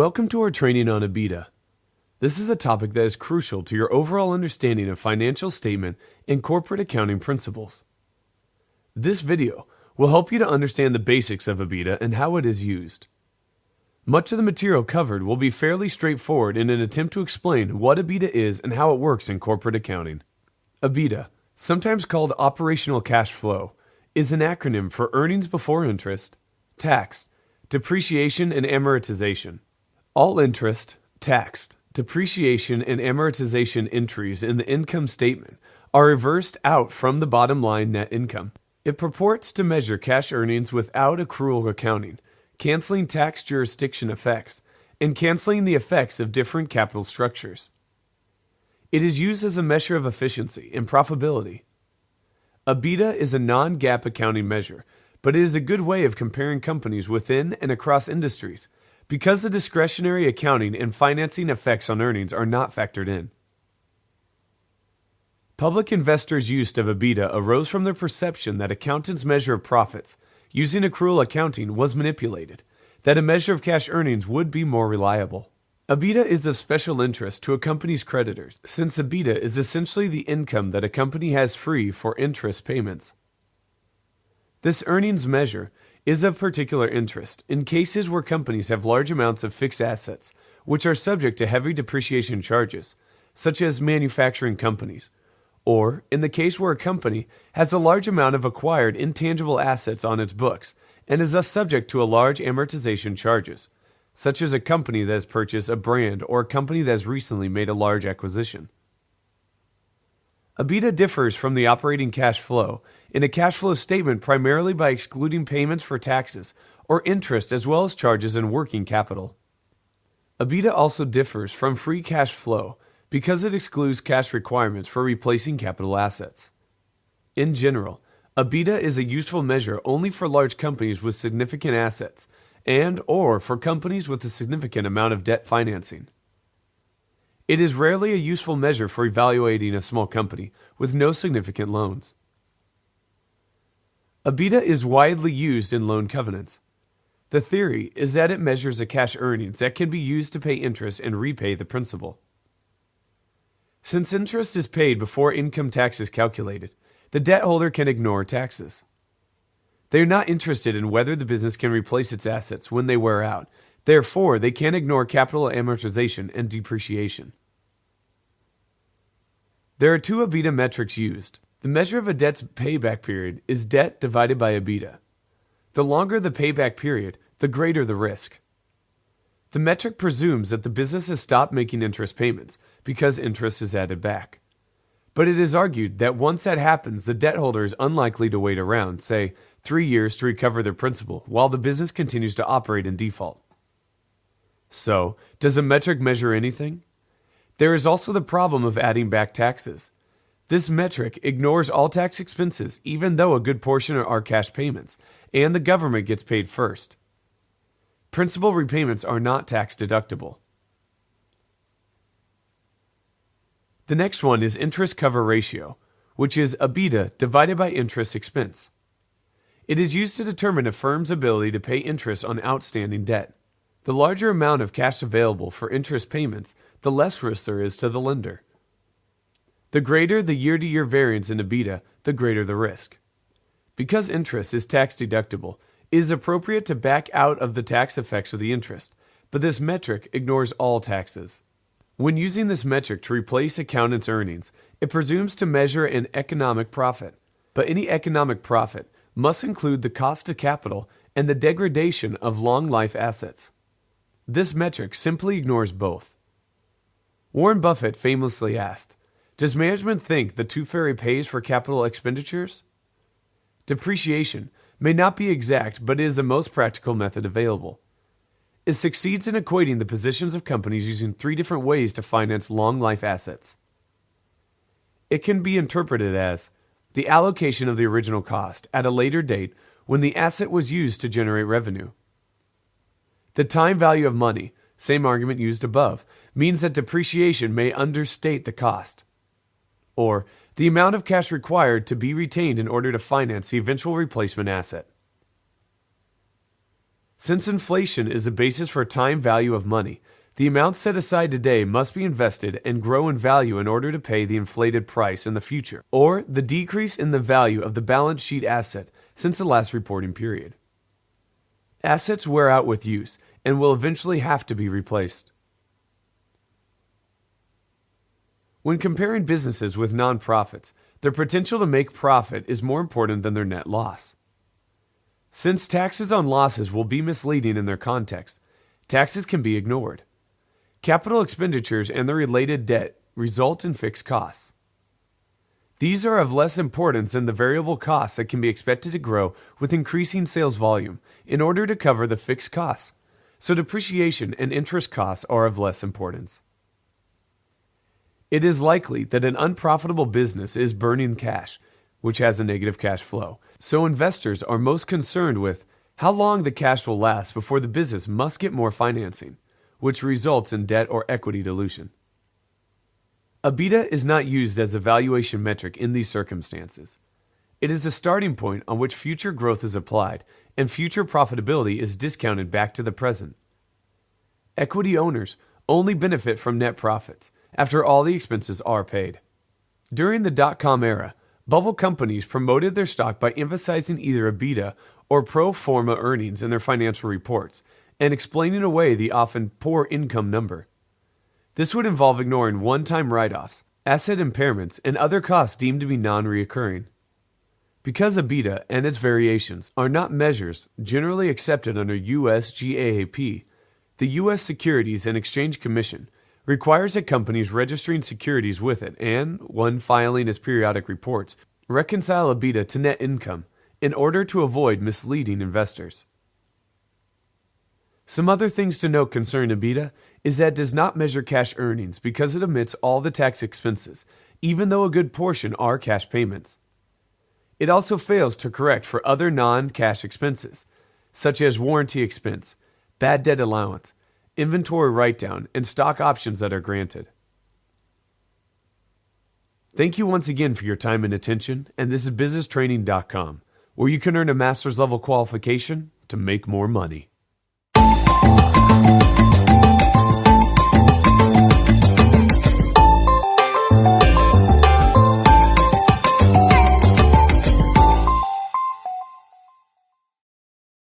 Welcome to our training on Ebitda. This is a topic that is crucial to your overall understanding of financial statement and corporate accounting principles. This video will help you to understand the basics of Ebitda and how it is used. Much of the material covered will be fairly straightforward in an attempt to explain what Ebitda is and how it works in corporate accounting. Ebitda, sometimes called operational cash flow, is an acronym for earnings before interest, tax, depreciation, and amortization. All interest, tax, depreciation, and amortization entries in the income statement are reversed out from the bottom line net income. It purports to measure cash earnings without accrual accounting, canceling tax jurisdiction effects, and canceling the effects of different capital structures. It is used as a measure of efficiency and profitability. Ebitda is a non-GAAP accounting measure, but it is a good way of comparing companies within and across industries because the discretionary accounting and financing effects on earnings are not factored in. Public investors' use of Ebitda arose from their perception that accountants' measure of profits using accrual accounting was manipulated, that a measure of cash earnings would be more reliable. Ebitda is of special interest to a company's creditors, since Ebitda is essentially the income that a company has free for interest payments. This earnings measure is of particular interest in cases where companies have large amounts of fixed assets, which are subject to heavy depreciation charges, such as manufacturing companies, or in the case where a company has a large amount of acquired intangible assets on its books and is thus subject to a large amortization charges, such as a company that has purchased a brand or a company that has recently made a large acquisition. Ebitda differs from the operating cash flow in a cash flow statement primarily by excluding payments for taxes or interest as well as charges in working capital. Ebitda also differs from free cash flow because it excludes cash requirements for replacing capital assets. In general, Ebitda is a useful measure only for large companies with significant assets and/or for companies with a significant amount of debt financing. It is rarely a useful measure for evaluating a small company with no significant loans. Ebitda is widely used in loan covenants. The theory is that it measures a cash earnings that can be used to pay interest and repay the principal. Since interest is paid before income tax is calculated, the debt holder can ignore taxes. They are not interested in whether the business can replace its assets when they wear out. Therefore, they can ignore capital amortization and depreciation. There are two Ebitda metrics used. The measure of a debt's payback period is debt divided by Ebitda. The longer the payback period, the greater the risk. The metric presumes that the business has stopped making interest payments because interest is added back. But it is argued that once that happens, the debt holder is unlikely to wait around, say, 3 years to recover their principal while the business continues to operate in default. So, does a metric measure anything? There is also the problem of adding back taxes. This metric ignores all tax expenses even though a good portion are cash payments, and the government gets paid first. Principal repayments are not tax deductible. The next one is interest cover ratio, which is Ebitda divided by interest expense. It is used to determine a firm's ability to pay interest on outstanding debt. The larger amount of cash available for interest payments, the less risk there is to the lender. The greater the year-to-year variance in Ebitda, the greater the risk. Because interest is tax deductible, it is appropriate to back out of the tax effects of the interest, but this metric ignores all taxes. When using this metric to replace accountants' earnings, it presumes to measure an economic profit, but any economic profit must include the cost of capital and the degradation of long-life assets. This metric simply ignores both. Warren Buffett famously asked, "Does management think the tooth fairy pays for capital expenditures?" Depreciation may not be exact, but it is the most practical method available. It succeeds in equating the positions of companies using 3 different ways to finance long-life assets. It can be interpreted as the allocation of the original cost at a later date when the asset was used to generate revenue. The time value of money, same argument used above, means that depreciation may understate the cost. Or the amount of cash required to be retained in order to finance the eventual replacement asset. Since inflation is the basis for time value of money, the amount set aside today must be invested and grow in value in order to pay the inflated price in the future, or the decrease in the value of the balance sheet asset since the last reporting period. Assets wear out with use and will eventually have to be replaced. When comparing businesses with nonprofits, their potential to make profit is more important than their net loss. Since taxes on losses will be misleading in their context, taxes can be ignored. Capital expenditures and the related debt result in fixed costs. These are of less importance than the variable costs that can be expected to grow with increasing sales volume in order to cover the fixed costs, so depreciation and interest costs are of less importance. It is likely that an unprofitable business is burning cash, which has a negative cash flow, so investors are most concerned with how long the cash will last before the business must get more financing, which results in debt or equity dilution. Ebitda is not used as a valuation metric in these circumstances. It is a starting point on which future growth is applied and future profitability is discounted back to the present. Equity owners only benefit from net profits after all the expenses are paid. During the dot-com era, bubble companies promoted their stock by emphasizing either Ebitda or pro forma earnings in their financial reports and explaining away the often poor income number. This would involve ignoring one-time write-offs, asset impairments, and other costs deemed to be non-reoccurring. Because Ebitda and its variations are not measures generally accepted under U.S. GAAP, the U.S. Securities and Exchange Commission requires that companies registering securities with it and, one filing its periodic reports, reconcile Ebitda to net income in order to avoid misleading investors. Some other things to note concerning Ebitda is that it does not measure cash earnings because it omits all the tax expenses, even though a good portion are cash payments. It also fails to correct for other non-cash expenses, such as warranty expense, bad debt allowance, inventory write-down, and stock options that are granted. Thank you once again for your time and attention, and this is BusinessTraining.com, where you can earn a master's level qualification to make more money.